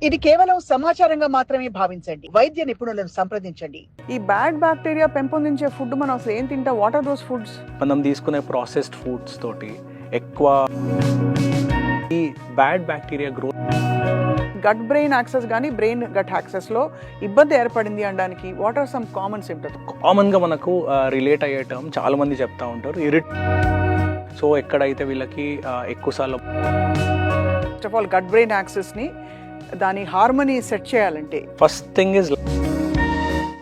ఇది కేవలం సమాచారంగా మాత్రమే భావించండి. వైద్య నిపుణులను సంప్రదించండి. ఈ బ్యాడ్ బ్యాక్టీరియా పెంపొందించే ఫుడ్ మనం అసలు ఏం తింటాం? What are those foods? మనం తీసుకునే ప్రాసెస్డ్ ఫుడ్స్ తోటి ఎక్కువ ఈ bad bacteria growth, gut brain axis కానీ బ్రెయిన్ గట్ యాక్సెస్ లో ఇబ్బంది ఏర్పడింది అనడానికి what are some common symptoms? Common గా మనకు రిలేట్ అయ్యే టర్మ్ చాలా మంది చెప్తా ఉంటారు, సో ఎక్కడైతే వీళ్ళకి ఎక్కువసార్లు first of all gut brain axis ని దాని హార్మోనీ సెట్ చేయాలంటే ఫస్ట్ థింగ్ ఇస్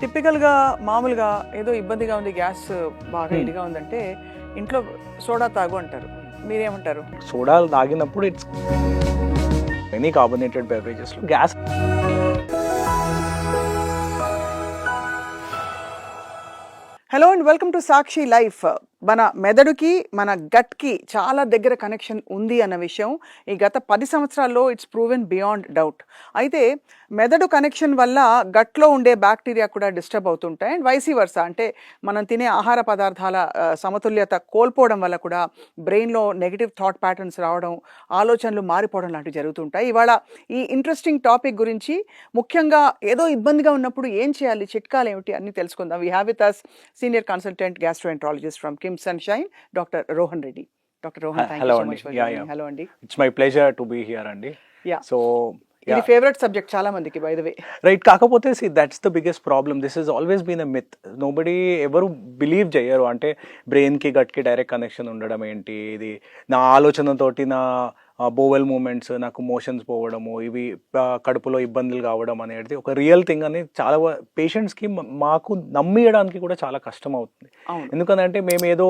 టిపికల్గా మామూలుగా ఏదో ఇబ్బందిగా ఉంది, గ్యాస్ బాగా ఇదిగా ఉందంటే ఇంట్లో సోడా తాగు అంటారు. మీరేమంటారు? సోడాలు తాగినప్పుడు ఇట్స్ ఎనీ కార్బోనేటెడ్ బెవరేజెస్ లో gas. Hello and welcome to Sakshi life. మన మెదడుకి మన గట్కి చాలా దగ్గర కనెక్షన్ ఉంది అన్న విషయం ఈ గత 10 సంవత్సరాల్లో ఇట్స్ ప్రూవెన్ బియాండ్ డౌట్. అయితే మెదడు కనెక్షన్ వల్ల గట్లో ఉండే బ్యాక్టీరియా కూడా డిస్టర్బ్ అవుతుంటాయి అండ్ వైసీ వర్సా, అంటే మనం తినే ఆహార పదార్థాల సమతుల్యత కోల్పోవడం వల్ల కూడా బ్రెయిన్లో నెగిటివ్ థాట్ ప్యాటర్న్స్ రావడం, ఆలోచనలు మారిపోవడం లాంటివి జరుగుతుంటాయి. ఇవాళ ఈ ఇంట్రెస్టింగ్ టాపిక్ గురించి, ముఖ్యంగా ఏదో ఇబ్బందిగా ఉన్నప్పుడు ఏం చేయాలి, చిట్కాలు ఏమిటి అన్ని తెలుసుకుందాం. We have with us senior consultant gastroenterologist from Kim Sunshine, Dr. Rohan Reddy. Dr. Rohan, thank you so much for joining. Hello, Andy. It's my pleasure to be here, Andy. Yeah. So, ఇది favourite subject చాలా మందికి, by the way. Right. కాకపోతే that's the biggest problem. This has always been a myth. Nobody ఎవరు believe చేయరు. అంటే బ్రెయిన్కి గట్కి direct connection ఉండడం ఏంటి, ఇది నా ఆలోచనతోటి నా బోవెల్ మూమెంట్స్, నాకు మోషన్స్ పోవడము, ఇవి కడుపులో ఇబ్బందులు కావడం అనేది ఒక రియల్ థింగ్ అని చాలా పేషెంట్స్కి మాకు నమ్మియడానికి కూడా చాలా కష్టం అవుతుంది. ఎందుకంటే మేము ఏదో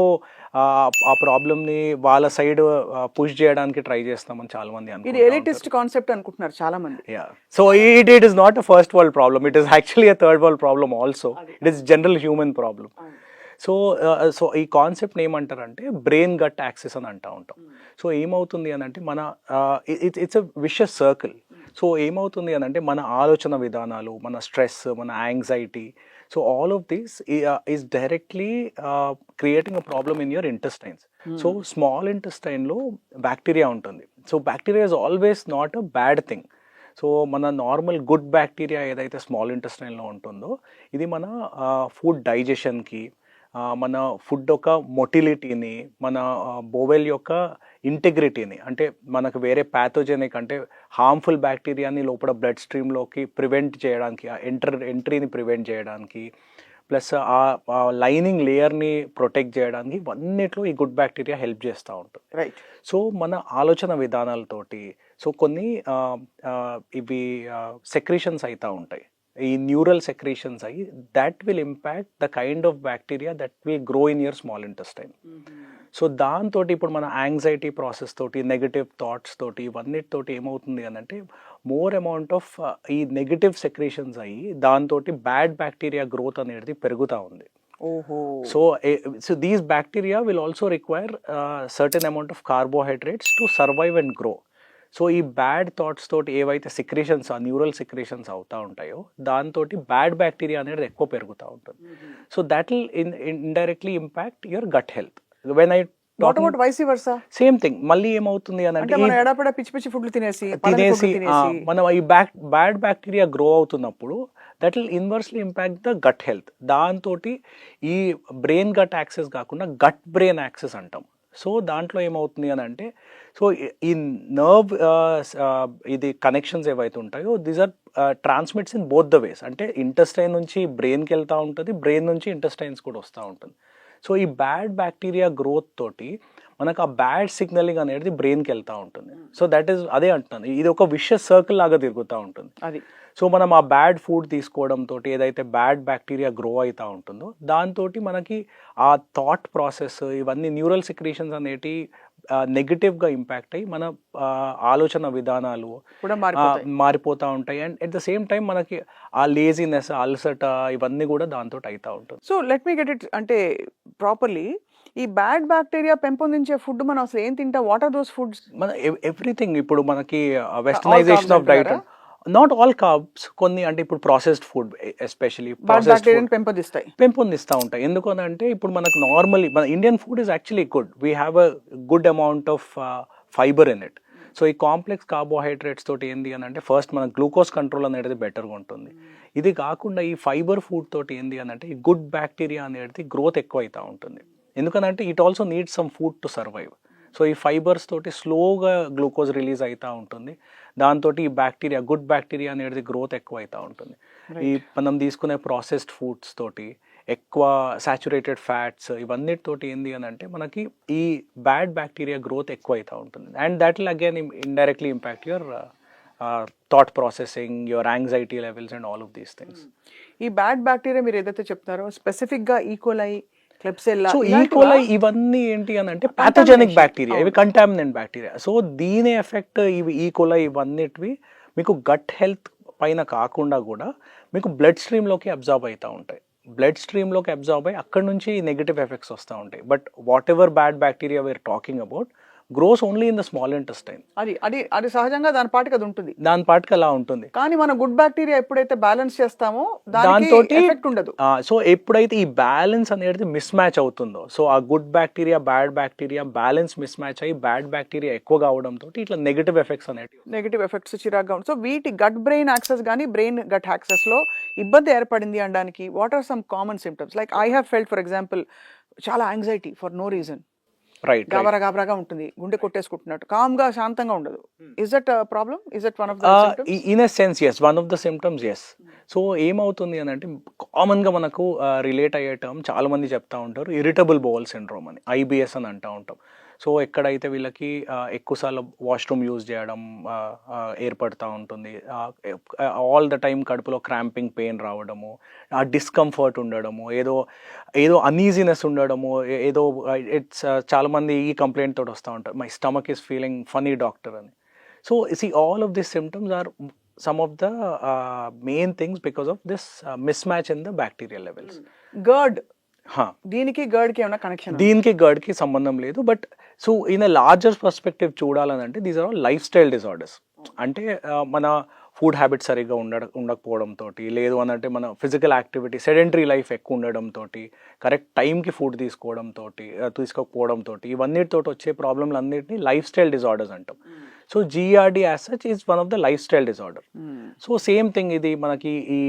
ఆ ప్రాబ్లమ్ని వాళ్ళ సైడ్ పుష్ చేయడానికి ట్రై చేస్తామని చాలా మంది అనుకుంటారు. ఇది ఎలిటిస్ట్ కాన్సెప్ట్ అనుకుంటున్నారు చాలా మంది. So it is not a first world problem, it is actually a third world problem also. It is general human problem. So ఈ కాన్సెప్ట్ ఏమంటారంటే బ్రెయిన్ గట్ యాక్సెస్ అని అంటూ ఉంటాం. సో ఏమవుతుంది అని అంటే మన it's a vicious circle. So ఏమవుతుంది అని అంటే మన ఆలోచన విధానాలు, మన స్ట్రెస్, మన anxiety, so all of these is directly creating a problem in your intestines. So small ఇంటెస్టైన్లో bacteria ఉంటుంది. So bacteria is always not a bad thing. So మన నార్మల్ గుడ్ బ్యాక్టీరియా ఏదైతే స్మాల్ ఇంటెస్టైన్లో ఉంటుందో, ఇది మన ఫుడ్ డైజెషన్కి, మన food యొక్క మొటిలిటీని, మన బోవెల్ యొక్క ఇంటెగ్రిటీని, అంటే మనకు వేరే ప్యాథోజెనిక్ అంటే హార్మ్ఫుల్ బ్యాక్టీరియాని లోపల బ్లడ్ స్ట్రీమ్లోకి ప్రివెంట్ చేయడానికి, ఎంట్రీని ప్రివెంట్ చేయడానికి, ప్లస్ ఆ లైనింగ్ లేయర్ని ప్రొటెక్ట్ చేయడానికి, ఇవన్నిట్లో ఈ గుడ్ బ్యాక్టీరియా హెల్ప్ చేస్తూ ఉంటుంది. రైట్. సో మన ఆలోచన విధానాలతోటి సో కొన్ని ఇవి సెక్రీషన్స్ అవుతూ ఉంటాయి, ఈ న్యూరల్ సెక్రీషన్స్ అయ్యి that will impact the kind of bacteria that will grow in your small intestine. So దాంతో ఇప్పుడు మన యాంగ్జైటీ ప్రాసెస్ తోటి, నెగటివ్ థాట్స్ తోటి, ఇవన్నిటితోటి ఏమవుతుంది అని అంటే మోర్ అమౌంట్ ఆఫ్ ఈ నెగటివ్ సెక్రీషన్స్ అయ్యి దాంతో బ్యాడ్ బ్యాక్టీరియా గ్రోత్ అనేది పెరుగుతూ ఉంది. So these bacteria will also require certain amount of carbohydrates to survive and grow. So ఈ బ్యాడ్ థాట్స్ తోటి ఏవైతే సెక్రేషన్స్, ఆ న్యూరల్ సెక్రేషన్స్ అవుతూ ఉంటాయో దాంతో బ్యాడ్ బ్యాక్టీరియా అనేది ఎక్కువ పెరుగుతూ ఉంటుంది. So that will indirectly impact your gut health. When I what about vice versa? Same thing. మళ్ళీ ఏమవుతుంది అని అంటే పిచ్చి పిచ్చి ఫుడ్లు తినేసి మనం ఈ బ్యాడ్ బ్యాక్టీరియా గ్రో అవుతున్నప్పుడు that will inversely impact the gut health. దాంతో ఈ బ్రెయిన్ గట్ యాక్సెస్ కాకుండా గట్ బ్రెయిన్ యాక్సెస్ అంటాం. సో దాంట్లో ఏమవుతుంది అని అంటే సో ఈ నర్వ్ ఇది కనెక్షన్స్ ఏవైతే ఉంటాయో these are transmits in both the ways. అంటే ఇంటెస్టైన్ నుంచి బ్రెయిన్కి వెళ్తూ ఉంటుంది, బ్రెయిన్ నుంచి ఇంటెస్టైన్స్ కూడా వస్తూ ఉంటుంది. సో ఈ బ్యాడ్ బ్యాక్టీరియా గ్రోత్ తోటి మనకు ఆ బ్యాడ్ సిగ్నలింగ్ అనేది బ్రెయిన్కి వెళ్తూ ఉంటుంది. సో దట్ ఈస్ అదే అంటున్నాను, ఇది ఒక విషస్ సర్కిల్ లాగా తిరుగుతూ ఉంటుంది. అది సో మనం ఆ బ్యాడ్ ఫుడ్ తీసుకోవడంతో ఏదైతే బ్యాడ్ బ్యాక్టీరియా గ్రో అవుతూ ఉంటుందో దాంతో మనకి ఆ థాట్ ప్రాసెస్, ఇవన్నీ న్యూరల్ సెక్రీషన్స్ అనేటి నెగిటివ్గా ఇంపాక్ట్ అయ్యి మన ఆలోచన విధానాలు మారిపోతూ ఉంటాయి. And at the same time మనకి ఆ లేజినెస్, అలసట, ఇవన్నీ కూడా దాంతో అవుతూ ఉంటుంది. So let me get it అంటే ప్రాపర్లీ, ఈ బ్యాడ్ బ్యాక్టీరియా పెంపొందించే ఫుడ్ మనం అసలు ఏం తింటాం? What are those foods? మన ఎవ్రీథింగ్ ఇప్పుడు మనకి westernization of diet, not all carbs, కొన్ని అంటే ఇప్పుడు ప్రాసెస్డ్ ఫుడ్ ఎస్పెషల్లీ పెంపొందిస్తూ ఉంటాయి. ఎందుకనంటే ఇప్పుడు మనకు నార్మల్లీ మన Indian food is actually good. We have a good amount of fibre in it. So ఈ కాంప్లెక్స్ కార్బోహైడ్రేట్స్ తోటి ఏంది అని అంటే ఫస్ట్ మన గ్లూకోజ్ కంట్రోల్ అనేది బెటర్గా ఉంటుంది. ఇది కాకుండా ఈ ఫైబర్ ఫుడ్ తోటి ఏంది అని అంటే ఈ గుడ్ బ్యాక్టీరియా అనేది గ్రోత్ ఎక్కువ అవుతూ ఉంటుంది. ఎందుకంటే it also need some food to survive. So ఈ ఫైబర్స్ తోటి స్లోగా గ్లూకోజ్ రిలీజ్ అవుతూ ఉంటుంది. దాంతో ఈ బ్యాక్టీరియా గుడ్ బ్యాక్టీరియా అనేది గ్రోత్ ఎక్కువ అవుతూ ఉంటుంది. ఈ మనం తీసుకునే ప్రాసెస్డ్ ఫుడ్స్ తోటి ఎక్కువ సాచురేటెడ్ ఫ్యాట్స్ ఇవన్నిటితోటి ఏంది అని అంటే మనకి ఈ బ్యాడ్ బ్యాక్టీరియా గ్రోత్ ఎక్కువ అవుతూ ఉంటుంది. And that will again indirectly impact your thought processing, your anxiety levels and all of these things. ఈ బ్యాడ్ బ్యాక్టీరియా మీరు ఏదైతే చెప్తారో స్పెసిఫిక్గా ఈకోలై, క్లెప్సెల్లా, సో ఈకోలై ఇవన్నీ ఏంటి అని అంటే పాథోజెనిక్ బ్యాక్టీరియా, ఇవి కంటామినెంట్ బ్యాక్టీరియా. సో దీని ఎఫెక్ట్ ఇవి ఈకోలై ఇవన్నిటివి మీకు గట్ హెల్త్ పైన కాకుండా కూడా మీకు బ్లడ్ స్ట్రీమ్లోకి అబ్జార్బ్ అవుతూ ఉంటాయి. బ్లడ్ స్ట్రీమ్లోకి అబ్జార్బ్ అయ్యి అక్కడ నుంచి నెగిటివ్ ఎఫెక్ట్స్ వస్తూ ఉంటాయి. But whatever bad bacteria we're talking about grows only in the small intestine. అది సహజంగా దాని పాటికి అది ఉంటుంది, దాని పాటికి అలా ఉంటుంది. కానీ మన గుడ్ బ్యాక్టీరియా ఎప్పుడైతే బ్యాలెన్స్ చేస్తామో దాంతో ఎఫెక్ట్ ఉండదు. సో ఎప్పుడైతే ఈ బ్యాలెన్స్ అనేది మిస్ మ్యాచ్ అవుతుందో, సో ఆ good bacteria bad bacteria balance mismatch అయ్యి బ్యాడ్ బ్యాక్టీరియా ఎక్కువగా అవడంతో ఇట్లా నెగిటివ్ ఎఫెక్ట్స్ అనేవి నెగిటివ్ ఎఫెక్ట్స్ చిరాగ్గా ఉంటుంది. సో వీటి గట్ బ్రెయిన్ యాక్సెస్ కానీ బ్రెయిన్ గట్ యాక్సెస్ లో ఇబ్బంది ఏర్పడింది అనడానికి what are some common symptoms? Like I have felt for example చాలా anxiety for no reason, right గాబరాగా ఉంటుంది, గుండె కొట్టేసుకుంటున్నట్టు, కామ్ గా శాంతంగా ఉండదు. Is that problem? Is that one of the symptoms? In a sense yes, one of the symptoms yes. So ఏమవుతుంది అని అంటే కామన్ గా మనకు రిలేట్ అయ్యే టర్మ్ చాలా మంది చెప్తా ఉంటారు, ఇరిటబుల్ బౌల్ సిండ్రోమ్ అని, ఐబిఎస్ అని అంటూ ఉంటాం. సో ఎక్కడైతే వీళ్ళకి ఎక్కువసార్లు వాష్రూమ్ యూజ్ చేయడం ఏర్పడుతూ ఉంటుంది, ఆల్ ద టైం కడుపులో క్రాంపింగ్ పెయిన్ రావడము, ఆ డిస్కంఫర్ట్ ఉండడము, ఏదో అన్ఈజీనెస్ ఉండడము, ఏదో ఇట్స్ చాలామంది ఈ కంప్లైంట్ తోటి వస్తూ ఉంటారు, my stomach is feeling funny doctor అని. So see all of this symptoms are some of the main things because of this mismatch in the bacterial levels. GERD, దీనికి GERD కి ఏమైనా కనెక్షన్? దీనికి GERD కి సంబంధం లేదు. But so in a larger perspective చూడాలనంటే these are all lifestyle disorders. అంటే మన ఫుడ్ హ్యాబిట్స్ సరిగ్గా ఉండకపోవడంతో, లేదు అని అంటే మన ఫిజికల్ యాక్టివిటీ సెడెంటరీ లైఫ్ ఎక్కువ ఉండడంతో, కరెక్ట్ టైంకి ఫుడ్ తీసుకోకపోవడంతో, ఇవన్నిటితో వచ్చే ప్రాబ్లమ్లు అన్నిటిని లైఫ్ స్టైల్ డిజార్డర్స్ అంటాం. So GERD as such is one of the lifestyle disorder. So same thing ఇది మనకి ఈ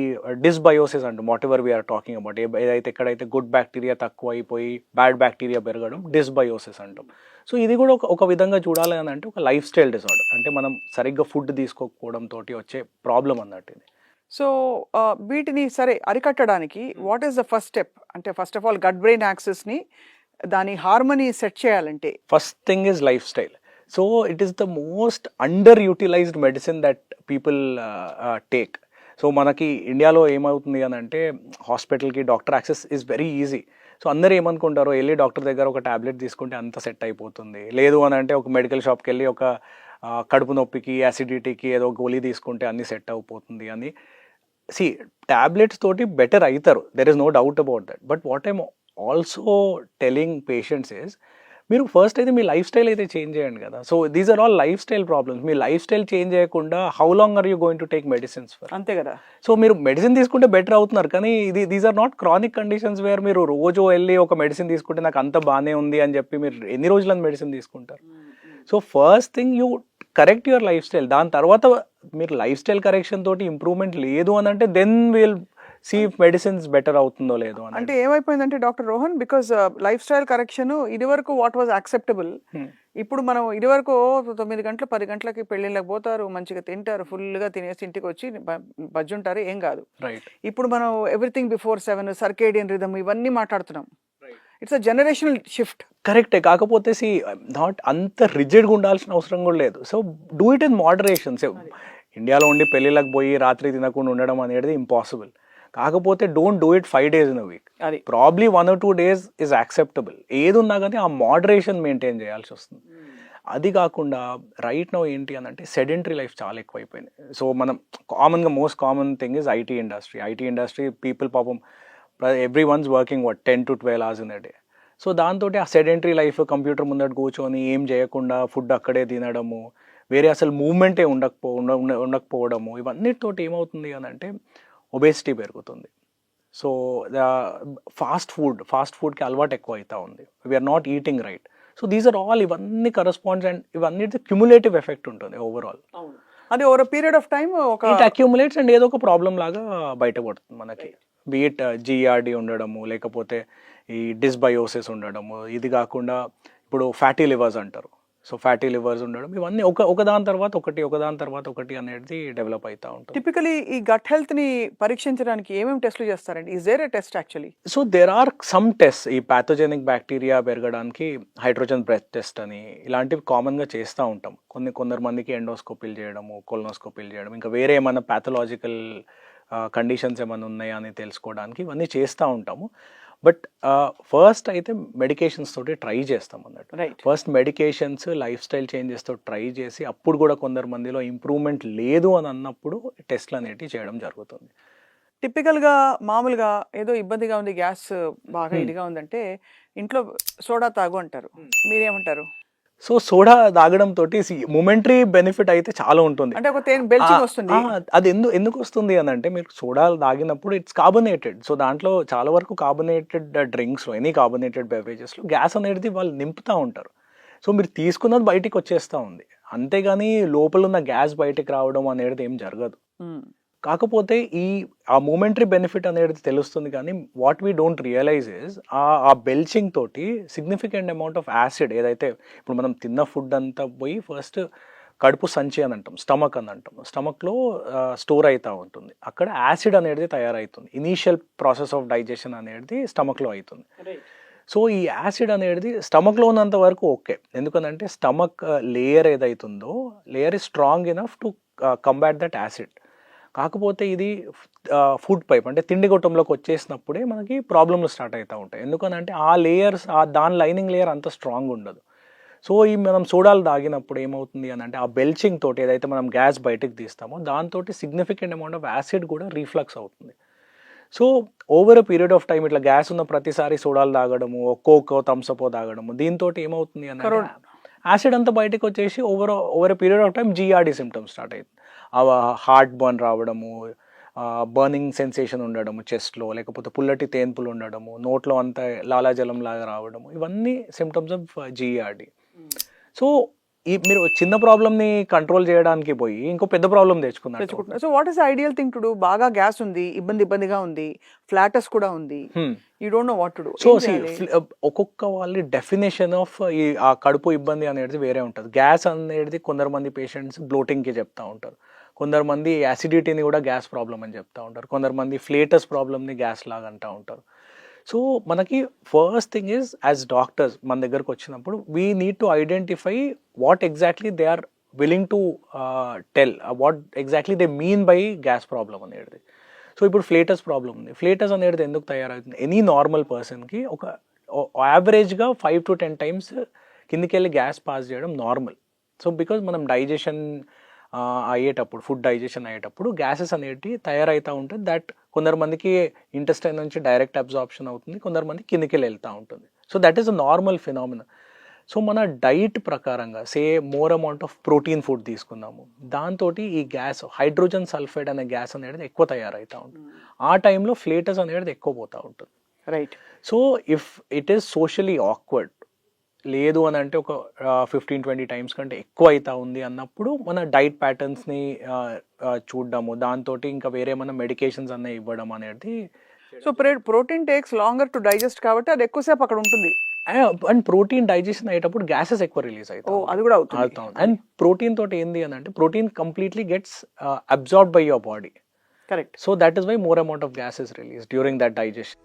డిస్బయోసిస్ అంటాం, whatever we're talking about. ఏదైతే ఎక్కడైతే గుడ్ బ్యాక్టీరియా తక్కువ అయిపోయి బ్యాడ్ బ్యాక్టీరియా పెరగడం డిస్బయోసిస్ అంటాం. సో ఇది కూడా ఒక విధంగా చూడాలి అని అంటే ఒక లైఫ్ స్టైల్ డిజార్డర్, అంటే మనం సరిగ్గా ఫుడ్ తీసుకోకపోవడంతో వచ్చే ప్రాబ్లం అన్నట్టు ఇది. సో వీటిని సరే అరికట్టడానికి what is the first step? అంటే first of all gut brain axis ని, దాని హార్మోనీ సెట్ చేయాలంటే first thing is lifestyle. So it is the most underutilized medicine that people take. So మనకి ఇండియాలో ఏమవుతుంది అని అంటే హాస్పిటల్కి doctor access is very easy. So అందరూ ఏమనుకుంటారో వెళ్ళి డాక్టర్ దగ్గర ఒక టాబ్లెట్ తీసుకుంటే అంత సెట్ అయిపోతుంది, లేదు అని అంటే ఒక మెడికల్ షాప్కి వెళ్ళి ఒక కడుపు నొప్పికి యాసిడిటీకి ఏదో గోళీ తీసుకుంటే అన్ని సెట్ అయిపోతుంది అని. సి టాబ్లెట్స్ తోటి బెటర్ అవుతారు, there is no doubt about that. But what I'm also telling patients is మీరు ఫస్ట్ అయితే మీ లైఫ్ స్టైల్ అయితే చేంజ్ చేయండి కదా. So these are all lifestyle problems. మీ లైఫ్ స్టైల్ చేంజ్ చేయకుండా how long are you going to take medicines for? అంతే కదా. సో మీరు మెడిసిన్ తీసుకుంటే బెటర్ అవుతున్నారు, కానీ these are not chronic conditions where మీరు రోజు వెళ్ళి ఒక మెడిసిన్ తీసుకుంటే నాకు అంత బాగానే ఉంది అని చెప్పి మీరు ఎన్ని రోజులని మెడిసిన్ తీసుకుంటారు? So first thing you correct your lifestyle. దాని తర్వాత మీరు లైఫ్ స్టైల్ కరెక్షన్ తోటి ఇంప్రూవ్మెంట్ లేదు అని అంటే then will see medicines better అవుతుందో లేదో అని. అంటే ఏమైపోయిందంటే doctor Rohan, because lifestyle correction ఇది వరకు వాట్ వాజ్ యాక్సెప్టబుల్, ఇప్పుడు మనం ఇది వరకు 9 గంటలు 10 గంటలకి పెళ్ళిళ్ళకి పోతారు, మంచిగా తింటారు, ఫుల్గా తినేసి ఇంటికి వచ్చి బజ్జుంటారు, ఏం కాదు. ఇప్పుడు మనం ఎవ్రీథింగ్ బిఫోర్ 7, సర్కేడియన్ రిథమ్, ఇవన్నీ మాట్లాడుతున్నాం. It's a generational shift. కరెక్టే, కాకపోతే సి నాట్ అంత రిజిడ్గా ఉండాల్సిన అవసరం కూడా లేదు. So do it in moderation. ఇండియాలో ఉండి పెళ్ళిళ్ళకి పోయి రాత్రి తినకుండా ఉండడం అనేది ఇంపాసిబుల్. కాకపోతే don't do it 5 days in a week. అది probably 1 or 2 days is acceptable. ఏది ఉన్నా కానీ ఆ మోడరేషన్ మెయింటైన్ చేయాల్సి వస్తుంది. అది కాకుండా రైట్ నౌ ఏంటి అని అంటే సెడెంటరీ లైఫ్ చాలా ఎక్కువైపోయింది. సో మనం కామన్గా most common thing is IT industry. People పాపం everyone's working 10 to 12 hours in a day. So దాంతో ఆ సెడెంటరీ లైఫ్, కంప్యూటర్ ముందట కూర్చొని ఏం చేయకుండా ఫుడ్ అక్కడే తినడము, వేరే అసలు మూవ్మెంటే ఉండకపోవడము, ఇవన్నిటితోటి ఏమవుతుంది అని అంటే ఒబేసిటీ పెరుగుతుంది. సో ఫాస్ట్ ఫుడ్కి అలవాటు ఎక్కువ అవుతూ ఉంది. We're not eating right. So these are all ఇవన్నీ కరస్పాండ్స్ అండ్ ఇవన్నీ క్యుములేటివ్ ఎఫెక్ట్ ఉంటుంది ఓవరాల్. అది ఓవర్ పీరియడ్ ఆఫ్ టైం ఒక ఇట్ అక్యూములేట్స్ అండ్ ఏదో ఒక ప్రాబ్లం లాగా బయటపడుతుంది మనకి. బీట్ జిఆర్డి ఉండడము, లేకపోతే ఈ డిస్బయోసిస్ ఉండడము, ఇది కాకుండా ఇప్పుడు ఫ్యాటీ లివర్స్ అంటారు. సో ఫ్యాటీ లివర్స్ ఉండడం, ఇవన్నీ ఒకదాని తర్వాత ఒకటి అనేది డెవలప్ అవుతూ ఉంటుంది. టిపికలీ ఈ గట్ హెల్త్ ని పరీక్షించడానికి ఏమేమి టెస్ట్లు చేస్తారండి? Is there a test actually? So there are some test. ఈ పాథోజెనిక్ బ్యాక్టీరియా పెరగడానికి హైడ్రోజన్ బ్రెత్ టెస్ట్ అని ఇలాంటివి కామన్గా చేస్తూ ఉంటాం. కొందరు మందికి ఎండోస్కోపీలు చేయడము, కొలనోస్కోపీలు చేయడం, ఇంకా వేరే ఏమైనా ప్యాథలాజికల్ కండిషన్స్ ఏమైనా ఉన్నాయా అని తెలుసుకోవడానికి ఇవన్నీ చేస్తూ ఉంటాము. బట్ ఫస్ట్ అయితే మెడికేషన్స్ తోటి ట్రై చేస్తాం అన్నట్టు. ఫస్ట్ మెడికేషన్స్, లైఫ్ స్టైల్ చేంజెస్తో ట్రై చేసి అప్పుడు కూడా కొందరు మందిలో ఇంప్రూవ్మెంట్ లేదు అని అన్నప్పుడు టెస్ట్లు అనేటివి చేయడం జరుగుతుంది. టిపికల్గా మామూలుగా ఏదో ఇబ్బందిగా ఉంది, గ్యాస్ బాగా ఇదిగా ఉందంటే ఇంట్లో సోడా తాగు అంటారు. మీరేమంటారు? సో సోడా తాగడం తోటి మొమెంటరీ బెనిఫిట్ అయితే చాలా ఉంటుంది. అంటే ఒక బెల్చింగ్ వస్తుంది. అది ఎందుకు వస్తుంది అని అంటే, మీరు సోడా తాగినప్పుడు ఇట్స్ కార్బోనేటెడ్. సో దాంట్లో చాలా వరకు కార్బోనేటెడ్ డ్రింక్స్లో, ఎనీ కార్బోనేటెడ్ బెవరేజెస్లో గ్యాస్ అనేది వాళ్ళు నింపుతూ ఉంటారు. సో మీరు తీసుకున్నది బయటికి వచ్చేస్తూ ఉంది, అంతేగాని లోపల ఉన్న గ్యాస్ బయటికి రావడం అనేది ఏం జరగదు. కాకపోతే ఆ మూమెంటరీ బెనిఫిట్ అనేది తెలుస్తుంది, కానీ what we don't realise is ఆ బెల్చింగ్ తోటి సిగ్నిఫికెంట్ అమౌంట్ ఆఫ్ యాసిడ్, ఏదైతే ఇప్పుడు మనం తిన్న ఫుడ్ అంతా పోయి ఫస్ట్ కడుపు సంచి అని అంటాం, స్టమక్ అని అంటాం, స్టమక్లో స్టోర్ అవుతూ ఉంటుంది. అక్కడ యాసిడ్ అనేది తయారవుతుంది. ఇనీషియల్ ప్రాసెస్ ఆఫ్ డైజెషన్ అనేది స్టమక్లో అవుతుంది. సో ఈ యాసిడ్ అనేది స్టమక్లో ఉన్నంత వరకు ఓకే, ఎందుకంటే స్టమక్ లేయర్ ఏదైతుందో layer is strong enough to combat that acid. కాకపోతే ఇది ఫుడ్ పైప్ అంటే తిండి గొట్టంలోకి వచ్చేసినప్పుడే మనకి ప్రాబ్లమ్లు స్టార్ట్ అవుతూ ఉంటాయి. ఎందుకనంటే ఆ లేయర్స్, దాని లైనింగ్ లేయర్ అంత స్ట్రాంగ్ ఉండదు. సో ఈ మనం సోడాలు తాగినప్పుడు ఏమవుతుంది అని అంటే, ఆ బెల్చింగ్ తోటి ఏదైతే మనం గ్యాస్ బయటకు తీస్తామో దాంతో సిగ్నిఫికెంట్ అమౌంట్ ఆఫ్ యాసిడ్ కూడా రీఫ్లక్స్ అవుతుంది. So over a period of time ఇట్లా గ్యాస్ ఉన్న ప్రతిసారి సోడాలు తాగడము, కోకో థమ్సప్ తాగడము, దీంతో ఏమవుతుంది అని అంటే యాసిడ్ అంతా బయటకు వచ్చేసి over a period of time GRD symptoms start అవుతుంది. హార్ట్ బర్న్ రావడము, బర్నింగ్ సెన్సేషన్ ఉండడము చెస్ట్లో, లేకపోతే పుల్లటి తేన్పులు ఉండడము, నోట్లో అంతా లాలాజలం లాగా రావడము, ఇవన్నీ సిమ్టమ్స్ ఆఫ్ జిఆర్డి. సో మీరు చిన్న ప్రాబ్లమ్ని కంట్రోల్ చేయడానికి పోయి ఇంకో పెద్ద ప్రాబ్లం తెచ్చుకున్నారు. So what is ideal thing to do? బాగా గ్యాస్ ఉంది, ఇబ్బందిగా ఉంది, ఫ్లాటస్ కూడా ఉంది, you don't know what to do. So ఒక్కొక్క వాళ్ళ డెఫినేషన్ ఆఫ్ ఆ కడుపు ఇబ్బంది అనేది వేరే ఉంటుంది. గ్యాస్ అనేది కొందరు మంది పేషెంట్స్ బ్లోటింగ్కి చెప్తా ఉంటారు, కొందరు మంది యాసిడిటీని కూడా గ్యాస్ ప్రాబ్లం అని చెప్తా ఉంటారు, కొందరు మంది ఫ్లేటస్ ప్రాబ్లమ్ని గ్యాస్ లాగా అంటూ ఉంటారు. సో మనకి first thing is, as doctors మన దగ్గరకు వచ్చినప్పుడు we need to identify what exactly they are willing to tell, what exactly they mean by gas problem అనేది. సో ఇప్పుడు ఫ్లేటస్ ప్రాబ్లం ఉంది. ఫ్లేటస్ అనేది ఎందుకు తయారవుతుంది? ఎనీ నార్మల్ పర్సన్కి ఒక యావరేజ్గా 5 to 10 times కిందికి వెళ్ళి గ్యాస్ పాస్ చేయడం నార్మల్. సో బికాజ్ మనం డైజెషన్ అయ్యేటప్పుడు, ఫుడ్ డైజెషన్ అయ్యేటప్పుడు గ్యాసెస్ అనేవి తయారవుతూ ఉంటుంది. దట్ కొందరు మందికి ఇంటెస్టైన్ నుంచి డైరెక్ట్ అబ్జార్ప్షన్ అవుతుంది, కొందరు మంది కిందికి వెళ్తూ ఉంటుంది. So that is a normal phenomena. So మన డైట్ ప్రకారంగా more amount of protein food తీసుకుందాము, దాంతో ఈ గ్యాస్ హైడ్రోజన్ సల్ఫైడ్ అనే గ్యాస్ అనేది ఎక్కువ తయారవుతూ ఉంటుంది. ఆ టైంలో ఫ్లేటస్ అనేది ఎక్కువ పోతూ ఉంటుంది. Right. So if it is socially awkward, లేదు అని అంటే ఒక 15-20 times కంటే ఎక్కువ అవుతా ఉంది అన్నప్పుడు మన డైట్ ప్యాటర్న్స్ని చూడడము, దాంతో ఇంకా వేరే ఏమైనా మెడికేషన్స్ అన్నీ ఇవ్వడం అనేది. So protein takes longer to digest కాబట్టి అది ఎక్కువసేపు అక్కడ ఉంటుంది. అండ్ ప్రోటీన్ డైజెషన్ అయ్యేటప్పుడు గ్యాసెస్ ఎక్కువ రిలీజ్ అవుతాయి, అది కూడా అవుతుంది. అండ్ ప్రోటీన్ తోటి ఏంది అని అంటే, protein completely gets absorb by your body. Correct. So that is why more amount of gas is release during that digestion.